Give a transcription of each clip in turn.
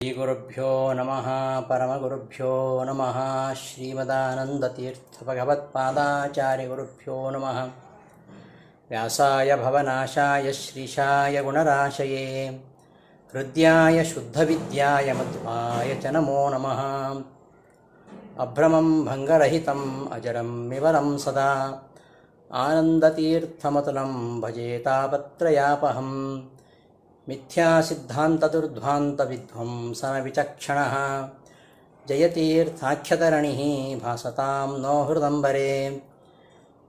ಶ್ರೀಗುರುಭ್ಯೋ ನಮಃ ಪರಮಗುರುಭ್ಯೋ ನಮಃ ಶ್ರೀಮದಾನಂದತೀರ್ಥಭಗವತ್ಪಾದಾಚಾರ್ಯಗುರುಭ್ಯೋ ನಮಃ ವ್ಯಾಸಾಯ ಭವನಾಶಾಯ ಶ್ರೀಶಾಯ ಗುಣರಾಶಯೇ ಹೃದ್ಯಾಯ ಶುದ್ಧವಿದ್ಯಾಯ ಮಧ್ವಾಯ ಚ ನಮೋ ನಮಃ ಅಭ್ರಮಂ ಭಂಗರಹಿತಂ ಅಜರಂ ವಿಮಲಂ ಸದಾ ಆನಂದತೀರ್ಥಮತುಲಂ ಭಜೆ ತಾಪತ್ರಯಾಪಹಂ ಮಿಥ್ಯಾಸಿದ್ಧಾಂತದುರ್ಧ್ವಾಂತವಿಧ್ವಂಸನವಿಚಕ್ಷಣಃ ಜಯತೀರ್ಥಾಖ್ಯತರಣಿಃ ಭಾಸತಾಂ ನೋ ಹೃದಂಬರೆ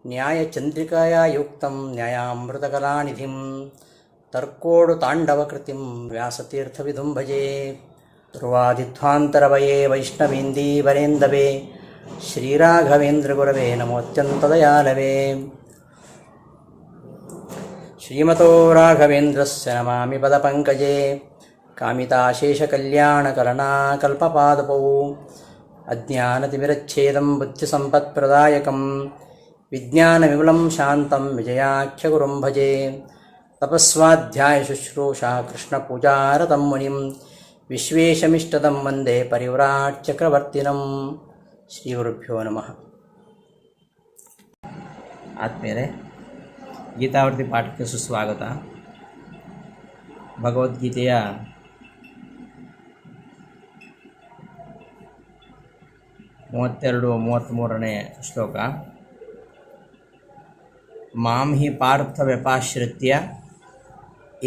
ನ್ಯಾಯಚಂದ್ರಿಕಯಾ ಯುಕ್ತಂ ನ್ಯಾಯಾಮೃತಕಲಾನಿಧಿಂ ತರ್ಕೋಡುತಾಂಡವಕೃತಿಂ ವ್ಯಾಸತೀರ್ಥವಿದುಂ ಭಜೆ ಧ್ರುವಾದಿಧ್ವಾಂತರವಯೇ ವೈಷ್ಣವೇಂದೀವರೇಂದವೇ ಶ್ರೀರಾಘವೇಂದ್ರಗುರವೇ ನಮೋತ್ಯಂತದಯಾಲವೇ ಶ್ರೀಮತೋ ರಾಘವೇಂದ್ರಸ್ಯ ನಮಾಮಿ ಪದಪಂಕಜೇ ಕಾಮಿತಾಶೇಷಕಲ್ಯಾಣಕಲನಾಕಲ್ಪಪಾದಪೌ ಅಜ್ಞಾನತಿಮಿರಚ್ಛೇದಂ ಬುದ್ಧಿಸಂಪತ್ಪ್ರದಾಯಕಂ ವಿಜ್ಞಾನವಿಮಲಂ ಶಾಂತಂ ವಿಜಯಾಖ್ಯಗುರುಂ ಭಜೆ ತಪಸ್ವಾಧ್ಯಾಯಶುಶ್ರೂಷಾ ಕೃಷ್ಣಪೂಜಾರತಂ ಮುನಿಂ ವಿಶ್ವೇಶಮಿಷ್ಟದಂ ವಂದೇ ಪರಿವ್ರಾಟ್ಚಕ್ರವರ್ತಿನಂ. ಶ್ರೀಗುರುಭ್ಯೋ ನಮಃ. ಆತ್ಮೀಯರೇ, ಗೀತಾವರ್ತಿ ಪಾಠಕ್ಕೆ ಸುಸ್ವಾಗತ. ಭಗವದ್ಗೀತೆಯ 32-33ನೇ ಶ್ಲೋಕ. ಮಾಂ ಹಿ ಪಾರ್ಥ ವ್ಯಪಾಶ್ರಿತ್ಯ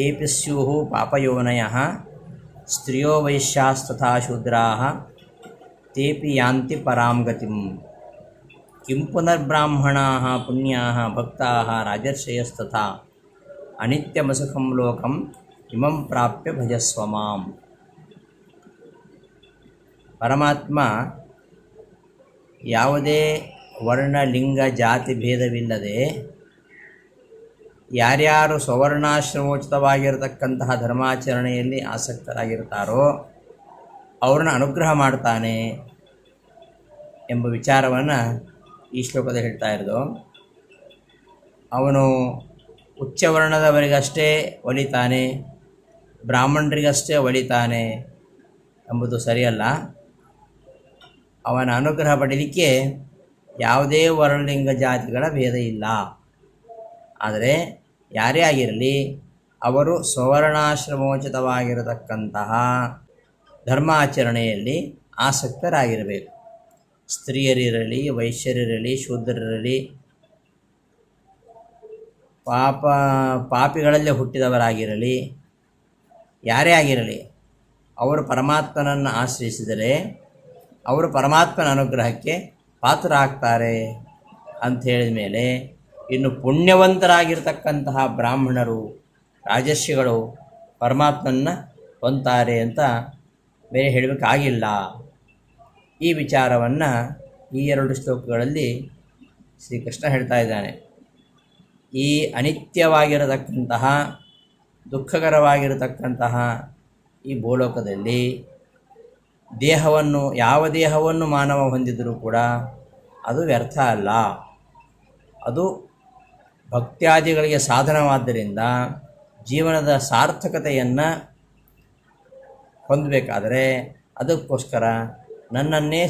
ಏಪಿ ಸ್ಯುಃ ಪಾಪಯೋನಯಃ ಸ್ತ್ರಿಯೋ ವೈಶ್ಯಾಸ್ತಥಾ ಶೂದ್ರಾಃ ತೇಪಿ ಯಾಂತಿ ಪರಾಂ ಗತಿಂ ಕಿಂ ಪುನರ್ಬ್ರಾಹ್ಮಣಾಃ ಪುಣ್ಯಾಃ ಭಕ್ತಾಃ ರಾಜರ್ಷಯಸ್ತಥಾ ಅನಿತ್ಯಮಸುಖಂ ಲೋಕಂ ಇಮಂ ಪ್ರಾಪ್ಯ ಭಜಸ್ವ ಮಾಂ. ಪರಮಾತ್ಮ ಯಾವುದೇ ವರ್ಣ ಲಿಂಗ ಜಾತಿ ಭೇದವಿಲ್ಲದೆ ಯಾರ್ಯಾರು ಸ್ವವರ್ಣಾಶ್ರಮೋಚಿತವಾಗಿರತಕ್ಕಂತಹ ಧರ್ಮಾಚರಣೆಯಲ್ಲಿ ಆಸಕ್ತರಾಗಿರ್ತಾರೋ ಅವ್ರನ್ನ ಅನುಗ್ರಹ ಮಾಡ್ತಾನೆ ಎಂಬ ವಿಚಾರವನ್ನು ಈ ಶ್ಲೋಕದಲ್ಲಿ ಹೇಳ್ತಾ ಇರೋದು. ಅವನು ಉಚ್ಚವರ್ಣದವರಿಗಷ್ಟೇ ಒಲಿತಾನೆ, ಬ್ರಾಹ್ಮಣರಿಗಷ್ಟೇ ಒಲಿತಾನೆ ಎಂಬುದು ಸರಿಯಲ್ಲ. ಅವನ ಅನುಗ್ರಹ ಪಡೀಲಿಕ್ಕೆ ಯಾವುದೇ ವರ್ಣಲಿಂಗ ಜಾತಿಗಳ ಭೇದ ಇಲ್ಲ. ಆದರೆ ಯಾರೇ ಆಗಿರಲಿ ಅವರು ಸ್ವವರ್ಣಾಶ್ರಮೋಚಿತವಾಗಿರತಕ್ಕಂತಹ ಧರ್ಮಾಚರಣೆಯಲ್ಲಿ ಆಸಕ್ತರಾಗಿರಬೇಕು. ಸ್ತ್ರೀಯರಿರಲಿ, ವೈಶ್ಯರಿರಲಿ, ಶೂದ್ರರಿರಲಿ, ಪಾಪಿಗಳಲ್ಲೇ ಹುಟ್ಟಿದವರಾಗಿರಲಿ, ಯಾರೇ ಆಗಿರಲಿ ಅವರು ಪರಮಾತ್ಮನನ್ನು ಆಶ್ರಯಿಸಿದರೆ ಅವರು ಪರಮಾತ್ಮನ ಅನುಗ್ರಹಕ್ಕೆ ಪಾತ್ರರಾಗ್ತಾರೆ ಅಂತ ಹೇಳಿದ ಮೇಲೆ ಇನ್ನು ಪುಣ್ಯವಂತರಾಗಿರ್ತಕ್ಕಂತಹ ಬ್ರಾಹ್ಮಣರು, ರಾಜರ್ಷಿಗಳು ಪರಮಾತ್ಮನ ಹೊಂತಾರೆ ಅಂತ ಬೇರೆ ಹೇಳಬೇಕಾಗಿಲ್ಲ. ಈ ವಿಚಾರವನ್ನು ಈ 2 ಶ್ಲೋಕಗಳಲ್ಲಿ ಶ್ರೀಕೃಷ್ಣ ಹೇಳ್ತಾ ಇದ್ದಾನೆ. ಈ ಅನಿತ್ಯವಾಗಿರತಕ್ಕಂತಹ ದುಃಖಕರವಾಗಿರತಕ್ಕಂತಹ ಈ ಭೂಲೋಕದಲ್ಲಿ ಯಾವ ದೇಹವನ್ನು ಮಾನವ ಹೊಂದಿದರೂ ಕೂಡ ಅದು ವ್ಯರ್ಥ ಅಲ್ಲ. ಅದು ಭಕ್ತ್ಯಾದಿಗಳಿಗೆ ಸಾಧನವಾದ್ದರಿಂದ ಜೀವನದ ಸಾರ್ಥಕತೆಯನ್ನು ಹೊಂದಬೇಕಾದರೆ ಅದಕ್ಕೋಸ್ಕರ ನನ್ನನ್ನೇ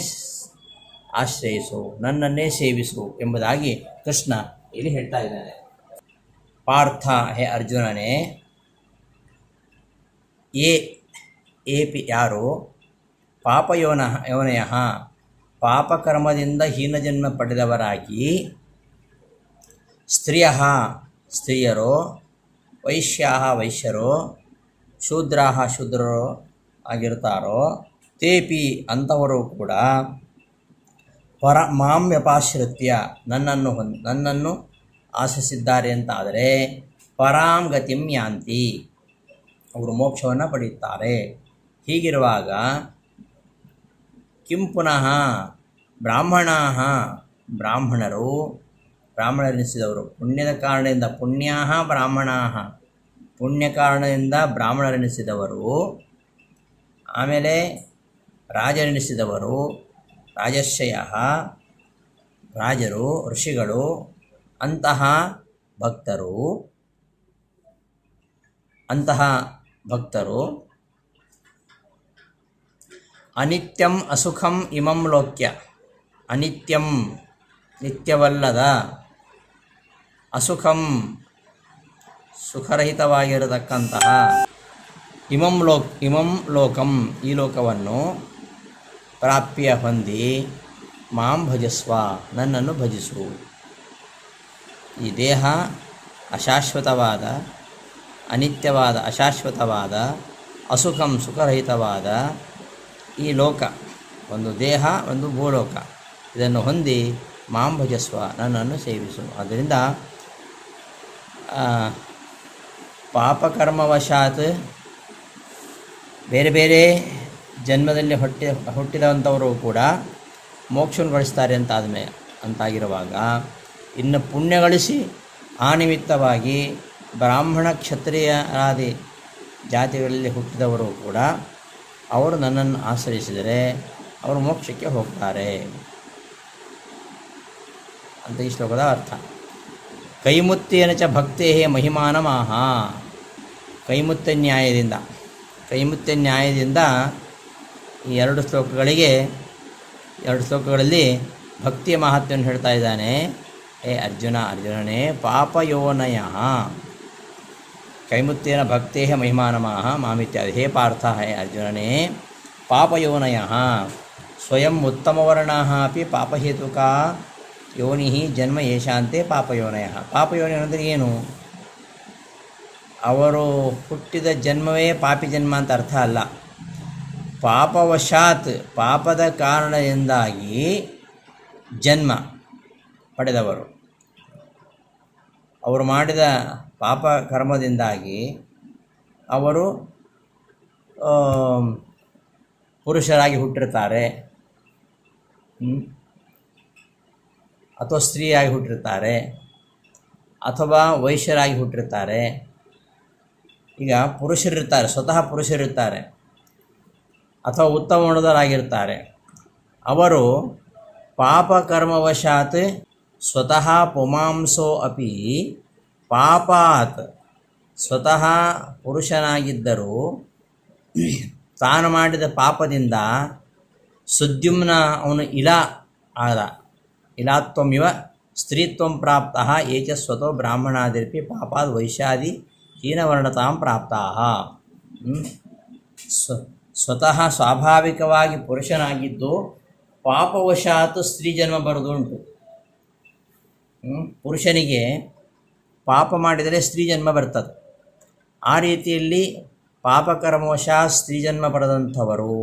ಆಶ್ರಯಿಸು, ನನ್ನನ್ನೇ ಸೇವಿಸು ಎಂಬುದಾಗಿ ಕೃಷ್ಣ ಇಲ್ಲಿ ಹೇಳ್ತಾ ಇದ್ದಾನೆ. ಪಾರ್ಥ, ಹೇ ಅರ್ಜುನನೇ, ಏಪಿ ಯಾರು ಪಾಪಯೋನಯ ಪಾಪಕರ್ಮದಿಂದ ಹೀನಜನ್ಮ ಪಡೆದವರಾಗಿ, ಸ್ತ್ರೀಯರು, ವೈಶ್ಯರು, ಶೂದ್ರರು ಆಗಿರ್ತಾರೋ ತೇಪಿ ಅಂಥವರು ಕೂಡ ಮಾಂ ವ್ಯಪಾಶ್ರಿತ್ಯ ನನ್ನನ್ನು ಆಶಿಸಿದ್ದಾರೆ ಅಂತಾದರೆ ಪರಾಂ ಗತಿಂ ಯಾಂತಿ, ಅವರು ಮೋಕ್ಷವನ್ನು ಪಡೆಯುತ್ತಾರೆ. ಹೀಗಿರುವಾಗ ಕಿಂ ಪುನಃ ಬ್ರಾಹ್ಮಣರೆನಿಸಿದವರು, ಪುಣ್ಯದ ಕಾರಣದಿಂದ ಪುಣ್ಯ ಕಾರಣದಿಂದ ಬ್ರಾಹ್ಮಣರೆನಿಸಿದವರು, ಆಮೇಲೆ ರಾಜರೆನಿಸಿದವರು, ರಾಜರ್ಷಯ ರಾಜರು, ಋಷಿಗಳು, ಅಂತಹ ಭಕ್ತರು ಅನಿತ್ಯಂ ಅಸುಖಂ ಇಮಂ ಲೋಕ್ಯ. ಅನಿತ್ಯಂ ನಿತ್ಯವಲ್ಲದ, ಅಸುಖಂ ಸುಖರಹಿತವಾಗಿರತಕ್ಕಂತಹ, ಇಮಂ ಲೋಕಂ ಈ ಲೋಕವನ್ನು ಪ್ರಾಪ್ಯ ಹೊಂದಿ ಮಾಂ ಭಜಸ್ವ ನನ್ನನ್ನು ಭಜಿಸು. ಈ ದೇಹ ಅಶಾಶ್ವತವಾದ, ಅನಿತ್ಯವಾದ, ಅಶಾಶ್ವತವಾದ, ಅಸುಖಂ ಸುಖರಹಿತವಾದ ಈ ಲೋಕ, ಒಂದು ದೇಹ, ಒಂದು ಭೂಲೋಕ, ಇದನ್ನು ಹೊಂದಿ ಮಾಂ ಭಜಸ್ವ ನನ್ನನ್ನು ಸೇವಿಸು. ಆದ್ದರಿಂದ ಪಾಪಕರ್ಮವಶಾತ್ ಬೇರೆ ಬೇರೆ ಜನ್ಮದಲ್ಲಿ ಹುಟ್ಟಿದಂಥವರು ಕೂಡ ಮೋಕ್ಷವನ್ನು ಗಳಿಸ್ತಾರೆ ಅಂತಾಗಿರುವಾಗ, ಇನ್ನು ಪುಣ್ಯ ಗಳಿಸಿ ಆ ನಿಮಿತ್ತವಾಗಿ ಬ್ರಾಹ್ಮಣ ಕ್ಷತ್ರಿಯರಾದಿ ಜಾತಿಗಳಲ್ಲಿ ಹುಟ್ಟಿದವರು ಕೂಡ ಅವರು ನನ್ನನ್ನು ಆಶ್ರಯಿಸಿದರೆ ಅವರು ಮೋಕ್ಷಕ್ಕೆ ಹೋಗ್ತಾರೆ ಅಂತ ಈ ಶ್ಲೋಕದ ಅರ್ಥ. ಕೈಮುತ್ತೇನ ಚ ಭಕ್ತೇ ಮಹಿಮಾನಮಾಹ. ಕೈಮುತ್ಯ ನ್ಯಾಯದಿಂದ ಈ ಎರಡು ಶ್ಲೋಕಗಳಲ್ಲಿ ಭಕ್ತಿಯ ಮಹತ್ವವನ್ನು ಹೇಳ್ತಾ ಇದ್ದಾನೆ. ಅರ್ಜುನನೇ ಪಾಪಯೋನಯ ಕೈಮುತ್ತೇನ ಭಕ್ತೇ ಮಹಿಮಾನಮಾಹ ಮಾಮಿತ್ಯಾದಿ. ಹೇ ಪಾರ್ಥ, ಹೇ ಅರ್ಜುನನೇ, ಪಾಪಯೋನಯ ಸ್ವಯಂ ಉತ್ತಮವರ್ಣಾಃ ಅಪಿ ಪಾಪಹೇತುಕಾ ಯೋನಿ ಜನ್ಮ ಯೇಷಾಂತೆ ಪಾಪಯೋನಯ. ಪಾಪಯೋನಿ ಅಂದರೆ ಏನು? ಅವರು ಹುಟ್ಟಿದ ಜನ್ಮವೇ ಪಾಪಿ ಜನ್ಮ ಅಂತ ಅರ್ಥ ಅಲ್ಲ. ಪಾಪವಶಾತ್, ಪಾಪದ ಕಾರಣದಿಂದಾಗಿ ಜನ್ಮ ಪಡೆದವರು, ಅವರು ಮಾಡಿದ ಪಾಪ ಕರ್ಮದಿಂದಾಗಿ ಅವರು ಪುರುಷರಾಗಿ ಹುಟ್ಟಿರ್ತಾರೆ, ಅಥವಾ ಸ್ತ್ರೀಯಾಗಿ ಹುಟ್ಟಿರ್ತಾರೆ, ಅಥವಾ ವೈಶ್ಯರಾಗಿ ಹುಟ್ಟಿರ್ತಾರೆ. ಈಗ ಪುರುಷರಿರ್ತಾರೆ, ಸ್ವತಃ ಪುರುಷರಿರ್ತಾರೆ, ಅಥವಾ ಉತ್ತಮ ವರ್ಣದವರಾಗಿರ್ತಾರೆ. ಅವರು ಪಾಪಕರ್ಮವಶಾತ್ ಸ್ವತಃ ಪುಮಾಂಸೋ ಅಪಿ ಪಾಪಾತ್, ಸ್ವತಃ ಪುರುಷನಾಗಿದ್ದರೂ ತಾನು ಮಾಡಿದ ಪಾಪದಿಂದ ಸುದ್ಯುಮ್ನ ಅವನು ಆದ. ಇಲಾತ್ವಮಿವ ಸ್ತ್ರೀತ್ವಂ ಪ್ರಾಪ್ತಃ ಏಚ ಸ್ವತೋ ಬ್ರಾಹ್ಮಣಾದಿರ್ಪಿ ಪಾಪಾದ್ ವೈಶ್ಯಾದಿ ಹೀನವರ್ಣತಾಂ ಪ್ರಾಪ್ತಾಃ. ಸ್ವತಃ ಸ್ವಾಭಾವಿಕವಾಗಿ ಪುರುಷನಾಗಿದ್ದು ಪಾಪವಶಾತ್ ಸ್ತ್ರೀ ಜನ್ಮ ಬರೋದುಂಟು. ಪುರುಷನಿಗೆ ಪಾಪ ಮಾಡಿದರೆ ಸ್ತ್ರೀ ಜನ್ಮ ಬರ್ತದೆ. ಆ ರೀತಿಯಲ್ಲಿ ಪಾಪಕರ್ಮವಶಾತ್ ಸ್ತ್ರೀ ಜನ್ಮ ಪಡೆದಂಥವರು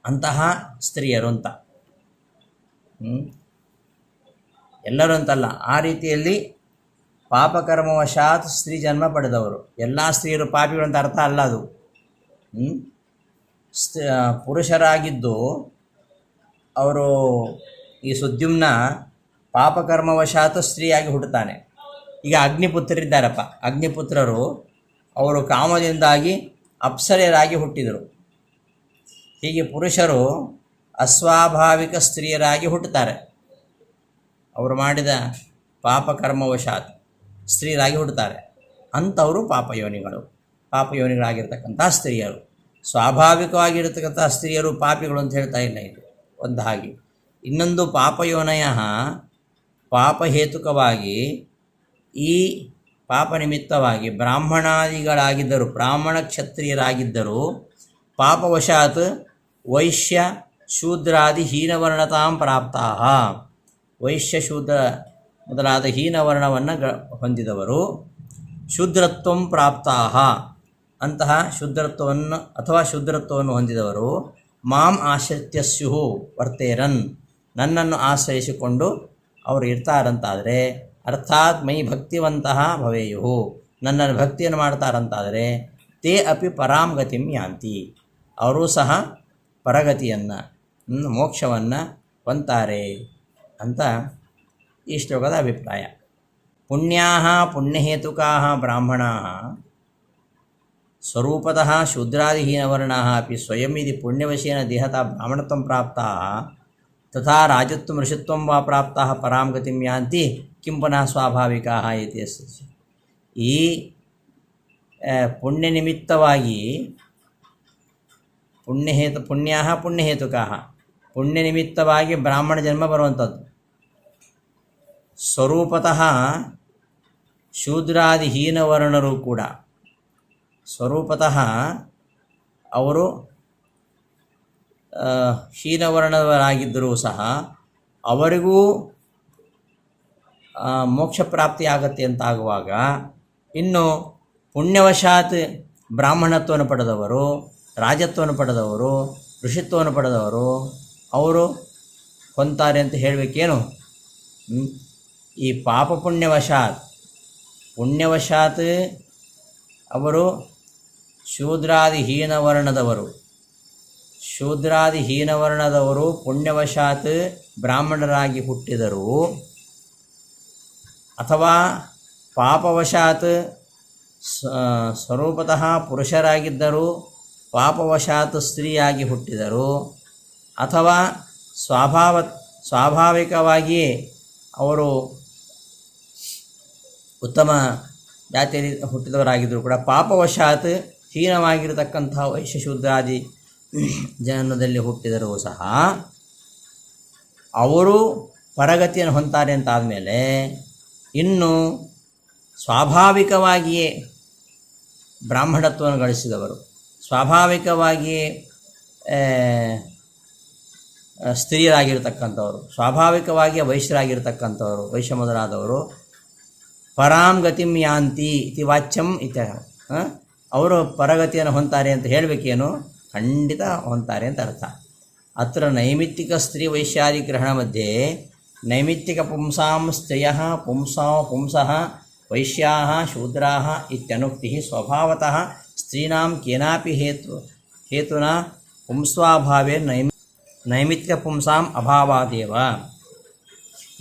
ಅಂತಹ ಸ್ತ್ರೀಯರು ಅಂತ. ಎಲ್ಲರೂ ಅಂತಲ್ಲ, ಆ ರೀತಿಯಲ್ಲಿ ಪಾಪಕರ್ಮವಶಾತ್ ಸ್ತ್ರೀ ಜನ್ಮ ಪಡೆದವರು. ಎಲ್ಲ ಸ್ತ್ರೀಯರು ಪಾಪಿಗಳು ಅಂತ ಅರ್ಥ ಅಲ್ಲ ಅದು. ಪುರುಷರಾಗಿದ್ದು ಅವರು ಈ ಸುದ್ಯುಮ್ನ ಪಾಪಕರ್ಮವಶಾತ್ ಸ್ತ್ರೀಯಾಗಿ ಹುಟ್ಟುತ್ತಾನೆ. ಈಗ ಅಗ್ನಿಪುತ್ರರಿದ್ದಾರಪ್ಪ, ಅಗ್ನಿಪುತ್ರರು ಅವರು ಕಾಮದಿಂದಾಗಿ ಅಪ್ಸರೆಯರಾಗಿ ಹುಟ್ಟಿದರು. ಹೀಗೆ ಪುರುಷರು ಅಸ್ವಾಭಾವಿಕ ಸ್ತ್ರೀಯರಾಗಿ ಹುಟ್ಟುತ್ತಾರೆ. ಅವರು ಮಾಡಿದ ಪಾಪಕರ್ಮವಶಾತ್ ಸ್ತ್ರೀಯರಾಗಿ ಹುಟ್ಟುತ್ತಾರೆ. ಅಂಥವರು ಪಾಪಯೋನಿಗಳಾಗಿರ್ತಕ್ಕಂಥ ಸ್ತ್ರೀಯರು. ಸ್ವಾಭಾವಿಕವಾಗಿರ್ತಕ್ಕಂಥ ಸ್ತ್ರೀಯರು ಪಾಪಿಗಳು ಅಂತ ಹೇಳ್ತಾ ಇಲ್ಲ ಇದು ಒಂದು. ಹಾಗೆ ಇನ್ನೊಂದು ಪಾಪಯೋನಯ ಪಾಪಹೇತುಕವಾಗಿ ಈ ಪಾಪ ನಿಮಿತ್ತವಾಗಿ ಬ್ರಾಹ್ಮಣಾದಿಗಳಾಗಿದ್ದರು, ಬ್ರಾಹ್ಮಣ ಕ್ಷತ್ರಿಯರಾಗಿದ್ದರು, ಪಾಪವಶಾತ್ ವೈಶ್ಯ ಶೂದ್ರಾದಿ ಹೀನವರ್ಣತಾಂ ಪ್ರಾಪ್ತಾಃ. ವೈಶ್ಯ ಶೂದ್ರ ಮೊದಲಾದ ಹೀನವರ್ಣವನ್ನು ಹೊಂದಿದವರು ಶೂದ್ರತ್ವಂ ಪ್ರಾಪ್ತಾಃ. ಅಂತಹ ಶೂದ್ರತ್ವವನ್ನು ಹೊಂದಿದವರು ಮಾಂ ಆಶ್ರಿತ್ಯ ಸ್ಯುಃ ವರ್ತೇರನ್, ನನ್ನನ್ನು ಆಶ್ರಯಿಸಿಕೊಂಡು ಅವರು ಇರ್ತಾರಂತಾದರೆ, ಅರ್ಥಾತ್ ಮೈ ಭಕ್ತಿವಂತಹ ಭವೇಯು, ನನ್ನನ್ನು ಭಕ್ತಿಯನ್ನು ಮಾಡ್ತಾರಂತಾದರೆ, ತೇ ಅಪಿ ಪರಾಂ ಗತಿಂ ಯಾಂತಿ, ಅವರೂ ಸಹ ಪರಗತಿಯನ್ನು ಮೋಕ್ಷವನ್ನು ಹೊಂತಾರೆ ಅಂತ ಈ ಶ್ಲೋಕದ ಅಭಿಪ್ರಾಯ. ಪುಣ್ಯಾಃ ಪುಣ್ಯಹೇತುಕಾಃ ಬ್ರಾಹ್ಮಣಾಃ ಸ್ವರೂಪತಃ ಶೂದ್ರಾದಿಹೀನವರ್ಣಾಃ ಅಪಿ ಸ್ವಯಂ ಯದಿ ಪುಣ್ಯವಶೇನ ದೇಹತಃ ಬ್ರಾಹ್ಮಣತ್ವಂ ಪ್ರಾಪ್ತಾಃ ತಥಾ ರಾಜತ್ವಂ ಋಷಿತ್ವಂ ವಾ ಪ್ರಾಪ್ತಾಃ ಪರಾಂ ಗತಿಂ ಯಾಂತಿ ಕಿಂ ಪುನಃ ಸ್ವಾಭಾವಿಕಾಃ ಇತಿ ಅಸ್ತಿ. ಈ ಪುಣ್ಯ ನಿಮಿತ್ತವಾಗಿ ಪುಣ್ಯಹೇತುಕಾಹ, ಪುಣ್ಯ ನಿಮಿತ್ತವಾಗಿ ಬ್ರಾಹ್ಮಣ ಜನ್ಮ ಬರುವಂಥದ್ದು. ಸ್ವರೂಪತಃ ಶೂದ್ರಾದಿ ಹೀನವರ್ಣರು ಕೂಡ ಸ್ವರೂಪತಃ ಅವರು ಹೀನವರ್ಣದವರಾಗಿದ್ದರೂ ಸಹ ಅವರಿಗೂ ಮೋಕ್ಷ ಪ್ರಾಪ್ತಿ ಆಗತ್ತೆ ಅಂತಾಗುವಾಗ, ಇನ್ನು ಪುಣ್ಯವಶಾತ್ ಬ್ರಾಹ್ಮಣತ್ವವನ್ನು ಪಡೆದವರು, ರಾಜತ್ವವನ್ನು ಪಡೆದವರು, ಋಷಿತ್ವವನ್ನು ಪಡೆದವರು ಅವರು ಹೊಂತಾರೆ ಅಂತ ಹೇಳಬೇಕೇನು? ಈ ಪಾಪ ಪುಣ್ಯವಶಾತ್ ಅವರು ಶೂದ್ರಾದಿ ಹೀನವರ್ಣದವರು ಪುಣ್ಯವಶಾತ್ ಬ್ರಾಹ್ಮಣರಾಗಿ ಹುಟ್ಟಿದರು, ಅಥವಾ ಪಾಪವಶಾತ್ ಸ್ವರೂಪತಃ ಪುರುಷರಾಗಿದ್ದರು, ಪಾಪವಶಾತ್ ಸ್ತ್ರೀಯಾಗಿ ಹುಟ್ಟಿದರು, ಅಥವಾ ಸ್ವಾಭಾವಿಕವಾಗಿಯೇ ಅವರು ಉತ್ತಮ ಜಾತಿಯಲ್ಲಿ ಹುಟ್ಟಿದವರಾಗಿದ್ದರೂ ಕೂಡ ಪಾಪವಶಾತ್ ಹೀನವಾಗಿರತಕ್ಕಂತಹ ವೈಶ್ಯಶೂದ್ರಾದಿ ಜನನದಲ್ಲಿ ಹುಟ್ಟಿದರೂ ಸಹ ಅವರು ಪರಗತಿಯನ್ನು ಹೊಂತಾರೆ ಅಂತಾದಮೇಲೆ, ಇನ್ನು ಸ್ವಾಭಾವಿಕವಾಗಿಯೇ ಬ್ರಾಹ್ಮಣತ್ವವನ್ನು ಗಳಿಸಿದವರು, ಸ್ವಾಭಾವಿಕವಾಗಿಯೇ ಸ್ತ್ರೀಯರಾಗಿರ್ತಕ್ಕಂಥವರು, ಸ್ವಾಭಾವಿಕವಾಗಿ ವೈಶ್ಯರಾಗಿರ್ತಕ್ಕಂಥವರು, ವೈಶ್ಯ ಮೊದಲಾದವರು ಪರಾಂ ಗತಿಂ ಯಾಂತಿ ಇತಿ ವಾಚ್ಯಂ ಇತ್ಯಹ, ಅವರು ಪರಗತಿಯನ್ನು ಹೊಂತಾರೆ ಅಂತ ಹೇಳಬೇಕೇನು? ಖಂಡಿತ ಹೊಂತಾರೆ ಅಂತ ಅರ್ಥ. ಅತ್ರ ನೈಮಿತ್ತಿಕ ಸ್ತ್ರೀ ವೈಶ್ಯಾದಿ ಗ್ರಹಣ ಮಧ್ಯೆ ನೈಮಿತ್ತಿಕ ಪುಂಸಾಂ ಸ್ತ್ರಿಯಃ ಪುಂಸಃ ವೈಶ್ಯಾಃ ಶೂದ್ರಾಃ ಇತ್ಯನುಕ್ತಿ ಸ್ವಭಾವತಃ ಸ್ತ್ರೀಣಾಂ ಕೇನಾಪಿ ಹೇತುನಾ ಪುಂಸ್ವಾಭಾವೇ ನೈಮಿತ್ತಿಕ ಪುಂಸಾಂ ಅಭಾವಾದೇವ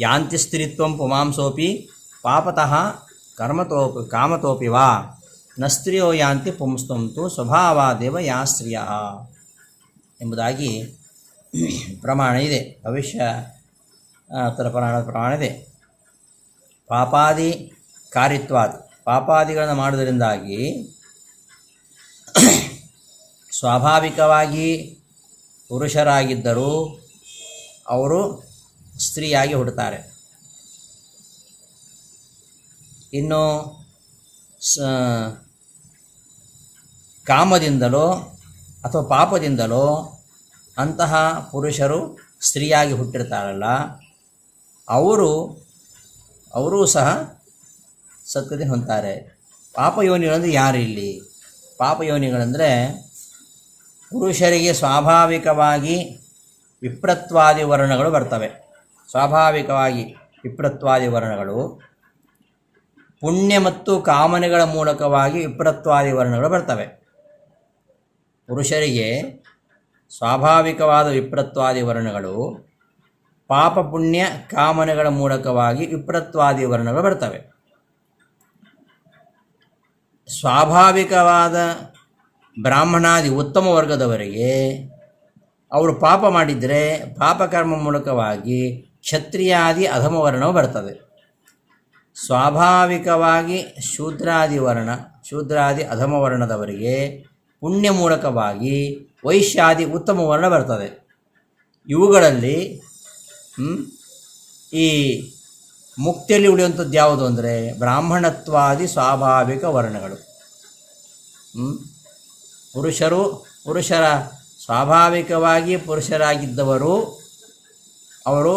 ಯಾಂತಿ ಸ್ತ್ರೀತ್ವಂ ಪುಮಾಂಸೋಪಿ ಪಾಪತಃ ಕಾಮತೋಪಿ ವಾ ನ ಸ್ತ್ರೀಯೋ ಯಾಂತಿ ಪುಂಸ್ತ್ವಂ ತು ಸ್ವಭಾವಾದೇವ ಯಾ ಸ್ತ್ರೀಯಃ ಎಂಬುದಾಗಿ ಪ್ರಮಾಣ ಇದೆ. ಭವಿಷ್ಯ ಪ್ರಮಾಣ ಇದೆ. ಪಾಪಾದಿ ಕಾರಿತ್ವಾತ್, ಪಾಪಾದಿಗಳನ್ನು ಮಾಡುವುದರಿಂದಾಗಿ ಸ್ವಾಭಾವಿಕವಾಗಿ ಪುರುಷರಾಗಿದ್ದರೂ ಅವರು ಸ್ತ್ರೀಯಾಗಿ ಹುಟ್ಟುತ್ತಾರೆ. ಇನ್ನು ಕಾಮದಿಂದಲೋ ಅಥವಾ ಪಾಪದಿಂದಲೋ ಅಂತಹ ಪುರುಷರು ಸ್ತ್ರೀಯಾಗಿ ಹುಟ್ಟಿರ್ತಾರಲ್ಲ, ಅವರೂ ಸಹ ಸದ್ಗತಿ ಹೊಂತಾರೆ. ಪಾಪಯೋನಿಗಳಂದರೆ ಯಾರು ಇಲ್ಲಿ? ಪಾಪಯೋನಿಗಳಂದರೆ ಪುರುಷರಿಗೆ ಸ್ವಾಭಾವಿಕವಾಗಿ ವಿಪ್ರತ್ವಾದಿ ವರ್ಣಗಳು ಬರ್ತವೆ. ಸ್ವಾಭಾವಿಕವಾಗಿ ವಿಪ್ರತ್ವಾದಿ ವರ್ಣಗಳು, ಪುಣ್ಯ ಮತ್ತು ಕಾಮನೆಗಳ ಮೂಲಕವಾಗಿ ವಿಪ್ರತ್ವಾದಿ ವರ್ಣಗಳು ಬರ್ತವೆ. ಪುರುಷರಿಗೆ ಸ್ವಾಭಾವಿಕವಾದ ವಿಪ್ರತ್ವಾದಿ ವರ್ಣಗಳು, ಪಾಪ ಪುಣ್ಯ ಕಾಮನೆಗಳ ಮೂಲಕವಾಗಿ ವಿಪ್ರತ್ವಾದಿ ವರ್ಣಗಳು ಬರ್ತವೆ. ಸ್ವಾಭಾವಿಕವಾದ ಬ್ರಾಹ್ಮಣಾದಿ ಉತ್ತಮ ವರ್ಗದವರಿಗೆ ಅವರು ಪಾಪ ಮಾಡಿದರೆ ಪಾಪಕರ್ಮ ಮೂಲಕವಾಗಿ ಕ್ಷತ್ರಿಯಾದಿ ಅಧಮ ವರ್ಣವು ಬರ್ತದೆ. ಸ್ವಾಭಾವಿಕವಾಗಿ ಶೂದ್ರಾದಿ ಅಧಮ ವರ್ಣದವರಿಗೆ ಪುಣ್ಯ ಮೂಲಕವಾಗಿ ವೈಶ್ಯಾದಿ ಉತ್ತಮ ವರ್ಣ ಬರ್ತದೆ. ಇವುಗಳಲ್ಲಿ ಈ ಮುಕ್ತಿಯಲ್ಲಿ ಉಳಿಯುವಂಥದ್ದು ಯಾವುದು ಅಂದರೆ ಬ್ರಾಹ್ಮಣತ್ವಾದಿ ಸ್ವಾಭಾವಿಕ ವರ್ಣಗಳು. ಪುರುಷರ ಸ್ವಾಭಾವಿಕವಾಗಿ ಪುರುಷರಾಗಿದ್ದವರು ಅವರು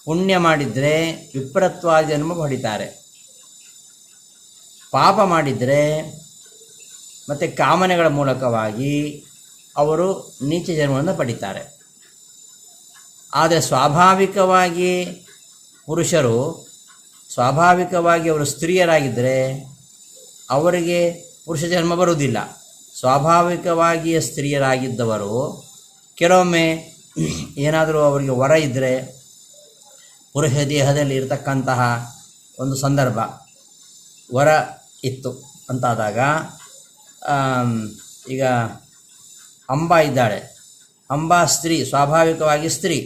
ಪುಣ್ಯ ಮಾಡಿದರೆ ವಿಪ್ರತ್ವಾದಿ ಜನ್ಮ ಪಡಿತಾರೆ, ಪಾಪ ಮಾಡಿದರೆ ಮತ್ತು ಕಾಮನೆಗಳ ಮೂಲಕವಾಗಿ ಅವರು ನೀಚ ಜನ್ಮವನ್ನು ಪಡಿತಾರೆ. ಆದರೆ ಸ್ವಾಭಾವಿಕವಾಗಿ ಅವರು ಸ್ತ್ರೀಯರಾಗಿದ್ದರೆ ಅವರಿಗೆ ಪುರುಷ ಜನ್ಮ ಬರುವುದಿಲ್ಲ. ಸ್ವಾಭಾವಿಕವಾಗಿ ಸ್ತ್ರೀಯರಾಗಿದ್ದವರು ಕೆಲವೊಮ್ಮೆ ಏನಾದರೂ ಅವರಿಗೆ ವರ ಇದ್ದರೆ, ಪುರುಷ ದೇಹದಲ್ಲಿ ಇರತಕ್ಕಂತಹ ಒಂದು ಸಂದರ್ಭ ವರ ಇತ್ತು ಅಂತಾದಾಗ, ಈಗ ಅಂಬಾ ಇದ್ದಾಳೆ, ಅಂಬಾ ಸ್ತ್ರೀ, ಸ್ವಾಭಾವಿಕವಾಗಿ ಸ್ತ್ರೀ,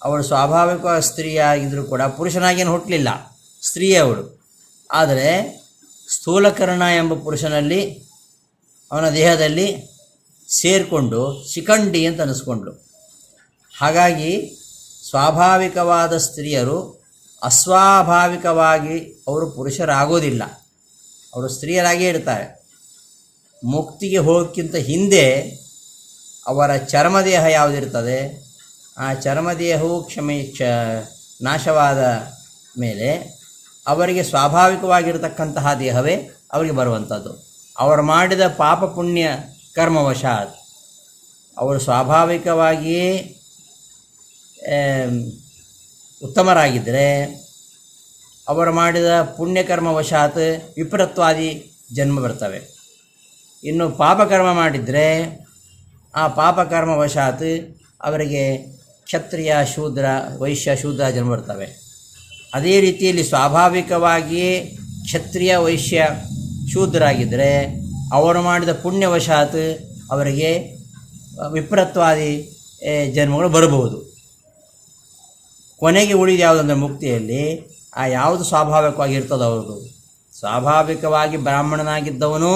ಅವಳು ಸ್ವಾಭಾವಿಕವಾಗಿ ಸ್ತ್ರೀಯಾಗಿದ್ದರೂ ಕೂಡ ಪುರುಷನಾಗೇನು ಹುಟ್ಟಲಿಲ್ಲ, ಸ್ತ್ರೀಯೇ ಅವಳು. ಆದರೆ ಸ್ಥೂಲಕರ್ಣ ಎಂಬ ಪುರುಷನಲ್ಲಿ, ಅವನ ದೇಹದಲ್ಲಿ ಸೇರಿಕೊಂಡು ಶಿಖಂಡಿ ಅಂತ ಅನ್ನಿಸ್ಕೊಂಡ್ಳು. ಹಾಗಾಗಿ ಸ್ವಾಭಾವಿಕವಾದ ಸ್ತ್ರೀಯರು ಅಸ್ವಾಭಾವಿಕವಾಗಿ ಅವರು ಪುರುಷರಾಗೋದಿಲ್ಲ, ಅವರು ಸ್ತ್ರೀಯರಾಗೇ ಇರ್ತಾರೆ. ಮುಕ್ತಿಗೆ ಹೋಗೋಕ್ಕಿಂತ ಹಿಂದೆ ಅವರ ಚರ್ಮದೇಹ ಯಾವುದಿರ್ತದೆ, ಆ ಚರ್ಮದೇಹವು ನಾಶವಾದ ಮೇಲೆ ಅವರಿಗೆ ಸ್ವಾಭಾವಿಕವಾಗಿರತಕ್ಕಂತಹ ದೇಹವೇ ಅವರಿಗೆ ಬರುವಂಥದ್ದು. ಅವರು ಮಾಡಿದ ಪಾಪ ಪುಣ್ಯ ಕರ್ಮವಶಾತ್ ಅವರು ಸ್ವಾಭಾವಿಕವಾಗಿಯೇ ಉತ್ತಮರಾಗಿದ್ದರೆ, ಅವರು ಮಾಡಿದ ಪುಣ್ಯಕರ್ಮವಶಾತ್ ವಿಪರೀತ್ವಾದಿ ಜನ್ಮ ಬರ್ತವೆ. ಇನ್ನು ಪಾಪಕರ್ಮ ಮಾಡಿದರೆ ಆ ಪಾಪಕರ್ಮವಶಾತ್ ಅವರಿಗೆ ಕ್ಷತ್ರಿಯ ಶೂದ್ರ ವೈಶ್ಯ ಶೂದ್ರ ಜನ್ಮ ಬರ್ತವೆ. ಅದೇ ರೀತಿಯಲ್ಲಿ ಸ್ವಾಭಾವಿಕವಾಗಿಯೇ ಕ್ಷತ್ರಿಯ ವೈಶ್ಯ ಶೂದ್ರಾಗಿದ್ದರೆ ಅವರು ಮಾಡಿದ ಪುಣ್ಯವಶಾತ್ ಅವರಿಗೆ ವಿಪರೀತ್ವಾದಿ ಜನ್ಮಗಳು ಬರಬಹುದು. ಕೊನೆಗೆ ಉಳಿದು ಯಾವುದಂದ್ರೆ ಮುಕ್ತಿಯಲ್ಲಿ ಆ ಯಾವುದು ಸ್ವಾಭಾವಿಕವಾಗಿ ಇರ್ತದೆ ಅವ್ರದ್ದು. ಸ್ವಾಭಾವಿಕವಾಗಿ ಬ್ರಾಹ್ಮಣನಾಗಿದ್ದವನು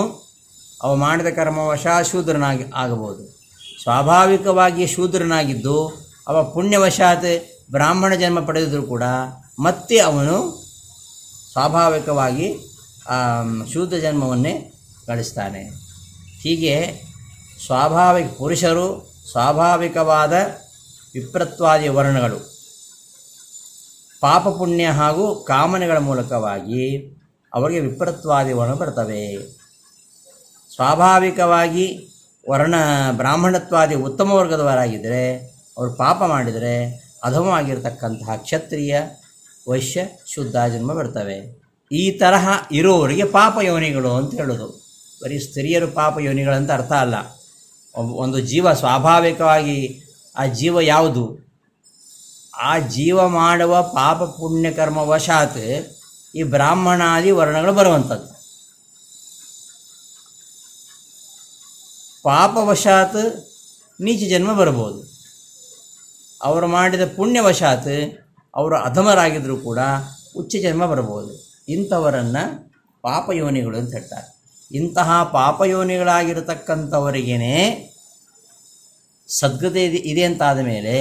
ಅವ ಮಾಡಿದ ಕರ್ಮವಶಾತ್ ಶೂದ್ರನಾಗಿ ಆಗಬಹುದು. ಸ್ವಾಭಾವಿಕವಾಗಿ ಶೂದ್ರನಾಗಿದ್ದು ಅವ ಪುಣ್ಯವಶಾತ್ ಬ್ರಾಹ್ಮಣ ಜನ್ಮ ಪಡೆದಿದ್ದರೂ ಕೂಡ ಮತ್ತೆ ಅವನು ಸ್ವಾಭಾವಿಕವಾಗಿ ಶೂದ್ರ ಜನ್ಮವನ್ನೇ ಗಳಿಸ್ತಾನೆ. ಹೀಗೆ ಸ್ವಾಭಾವಿಕ ಪುರುಷರು ಸ್ವಾಭಾವಿಕವಾದ ವಿಪರೀತ್ವಾದಿ ವರ್ಣಗಳು ಪಾಪ ಪುಣ್ಯ ಹಾಗೂ ಕಾಮನೆಗಳ ಮೂಲಕವಾಗಿ ಅವರಿಗೆ ವಿಪರೀತ್ವಾದಿ ವರ್ಣ ಬರ್ತವೆ. ಸ್ವಾಭಾವಿಕವಾಗಿ ಬ್ರಾಹ್ಮಣತ್ವಾದಿ ಉತ್ತಮ ವರ್ಗದವರಾಗಿದ್ದರೆ ಅವರು ಪಾಪ ಮಾಡಿದರೆ ಅಧಮವಾಗಿರ್ತಕ್ಕಂತಹ ಕ್ಷತ್ರಿಯ ವೈಶ್ಯ ಶುದ್ಧ ಜನ್ಮ ಬರ್ತವೆ. ಈ ತರಹ ಇರೋವರಿಗೆ ಪಾಪ ಯೋನಿಗಳು ಅಂತ ಹೇಳೋದು. ಬರೀ ಸ್ತ್ರೀಯರು ಪಾಪ ಯೋನಿಗಳಂತ ಅರ್ಥ ಅಲ್ಲ. ಒಂದು ಜೀವ ಸ್ವಾಭಾವಿಕವಾಗಿ ಆ ಜೀವ ಯಾವುದು, ಆ ಜೀವ ಮಾಡುವ ಪಾಪ ಪುಣ್ಯಕರ್ಮ ವಶಾತ್ ಈ ಬ್ರಾಹ್ಮಣಾದಿ ವರ್ಣಗಳು ಬರುವಂಥದ್ದು. ಪಾಪವಶಾತ್ ನೀಚ ಜನ್ಮ ಬರ್ಬೋದು. ಅವರು ಮಾಡಿದ ಪುಣ್ಯವಶಾತ್ ಅವರು ಅಧಮರಾಗಿದ್ದರೂ ಕೂಡ ಉಚ್ಚ ಜನ್ಮ ಬರ್ಬೋದು. ಇಂಥವರನ್ನು ಪಾಪಯೋನಿಗಳು ಅಂತ ಹೇಳ್ತಾರೆ. ಇಂತಹ ಪಾಪಯೋನಿಗಳಾಗಿರತಕ್ಕಂಥವರಿಗೇ ಸದ್ಗತಿ ಇದೆ ಅಂತಾದ ಮೇಲೆ